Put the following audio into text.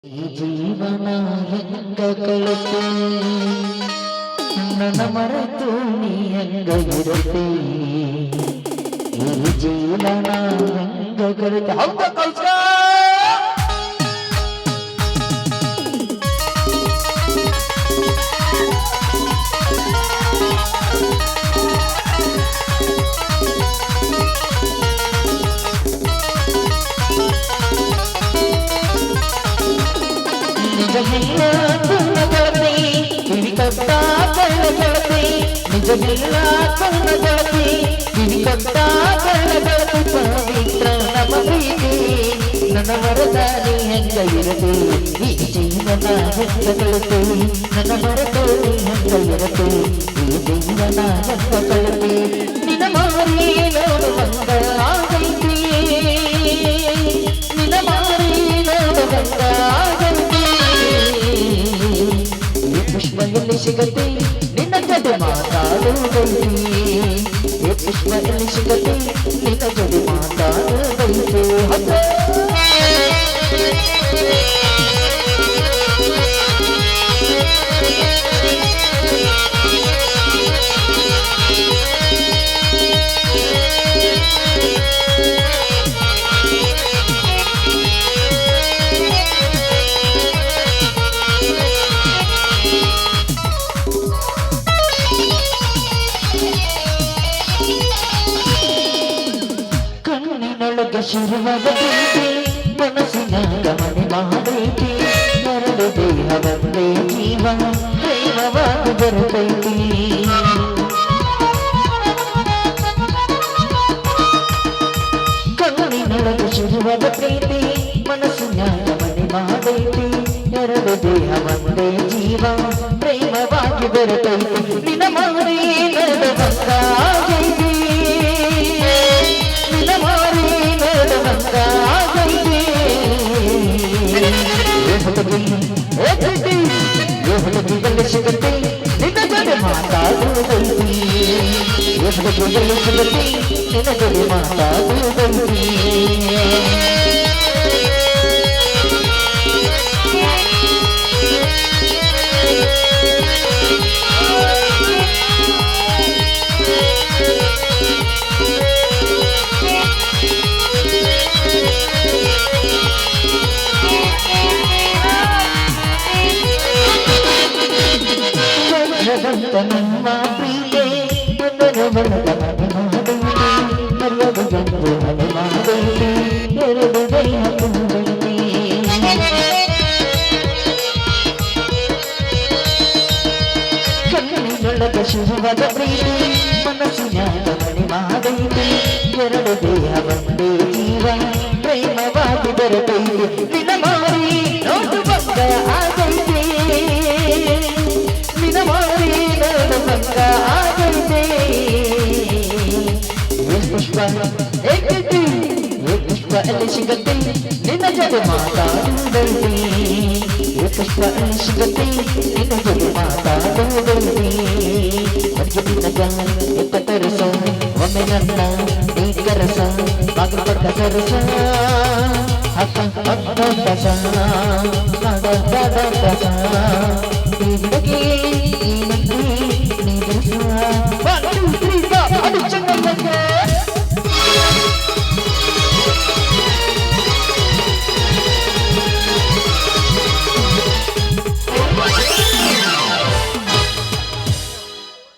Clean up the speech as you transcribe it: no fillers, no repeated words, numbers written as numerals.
ಈ ಜೀವನ ಹೆಂಗ ಕಳತೆ ನನ್ನ ಮರೆತು ನೀ ಹೆಂಗ ಇರತೆ ಈ ಜೀವನ ಹೆಂಗ ಕಳತೆ ಹೌದ ಕಲ್ಸ ನಿಜವಿಲ್ಲ ಕಣ್ಣಗಳತೆ ಕಿವಿ ಕಟ್ಟ ಕಣ್ಣಗಳತೆ ನಿಜವಿಲ್ಲ ಕಣ್ಣಗಳತೆ ಕಿವಿ ಕಟ್ಟ ಕಣ್ಣಗಳತೆ ಪವಿತ್ರ ನಮ್ಮ ಪ್ರೀತಿ ನನ್ನ ಮರದಾನಿ ಹೆಂಗ ಇರತೆ ಈ ಜೀವನ ಹೆಂಗ ಕಳತೆ ನನ್ನ ಮರದಾನಿ ಹೆಂಗ ಇರತೆ ಈ ಜೀವನ ಹೆಂಗ ಕಳತೆ ನಿನ್ನ ಮಾರಿ ನೋಡುವಂಗ ಆಗೈತಿ ನಿನ್ನ ಮಾರಿ ನೋಡುವಂಗ ಆಗೈತಿ ಪುಷ್ಪದಲ್ಲಿ ಸಿಗತ್ತೆ ನಿನ್ನ ಜೊತೆ ಮಾತಾಡುವುದೈತಿ ಏ ಪುಷ್ಪದಲ್ಲಿ ಸಿಗತ್ತೆ ನಿನ್ನ ಜೊತೆ ಮಾತಾಡುವುದೈತಿ ಕಣ್ಣಿನೊಳಗೆ ಶುರುವಾದ ಪ್ರೀತಿ ಮನಸ್ಸಿನ ಗಮನೆ ಮಾಡೈತಿ ಎರಡು ದೇಹ ಒಂದೇ ಜೀವ ಪ್ರೇಮವಾಗಿ ಬರುತ್ತೈತಿ ಕಣ್ಣಿನೊಳಗೆ ಶುರುವಾದ ಪ್ರೀತಿ ಮನಸ್ಸಿನ ಗಮನೆ ಮಾಡೈತಿ ಎರಡು ದೇಹ ಒಂದೇ ಜೀವ ಪ್ರೇಮವಾಗಿ ಬರುತ್ತೈತಿ ನಿನ್ನ ಮಾರಿ ನಡೆದಂಗ ಆಗೈತಿ ನಿನ್ನ ಮಾರಿ ನಡೆದಂಗ ಆಗೈತಿ ಹುಡುಗಿಯಲ್ಲಿ ಸಿಗುತ್ತೆ ನಿನ್ನ ಜೊತೆ ಮಾತಾಡುವುದೈತಿ ಹುಡುಗಿಯಲ್ಲಿ ಸಿಗುತ್ತೆ ನಿನ್ನ ಜೊತೆ ಮಾತಾಡುವುದೈತಿ ನಮ್ಮ ಪ್ರೀತೆ ಒಂದರ ಬಡತನ ಮಾಡೈತಿ ಮರ್ಯಾದೆ ಗಂಡು ಮನೆ ಮಾಡೈತಿ ಎರಡು ದೇಹ ತುಂಬೈತಿ ಕಣ್ಣಿನೊಳಗೆ ಶುರುವಾದ ಪ್ರೀತಿ ಮನಸ್ಸಿನ ಗಮನೆ ಮಾಡೈತಿ ಎರಡು ದೇಹ ಒಂದೇ ಜೀವ ಪ್ರೇಮವಾಗಿ ಬರತೈತಿ ನಿನ್ನ ಮಾರಿ ನೋಡು ಬಂದ ಆಗೈತಿ ನಿನ್ನ ಮಾರಿ ನೋಡು ಬಂದ ಆಗೈತಿ ಪುಷ್ಪ ಏಕೈತಿ ಪುಷ್ಪ ಅಲ್ಲಿ ಸಿಗತ್ತೆ ನಿನ್ನ ಜೊತೆ ಮಾತಾಡುವುದೈತಿ ಪುಷ್ಪ ಅಲ್ಲಿ ಸಿಗತ್ತೆ ನಿನ್ನ ಜೊತೆ ಮಾತಾಡುವುದೈತಿ ಅಡ್ಗೆ ನಿನ್ನಗ ಎತ್ತ ತರಸ ಒಮ್ಮೆ ನನ್ನ ನೀ ಕರಸ ಬಾಗಿಲು ಪಕ್ಕ ಸರಸ ಹಕ್ಕ ಹಕ್ಕ ಕಸ ಕಸ ಈ ಹುಡುಗಿ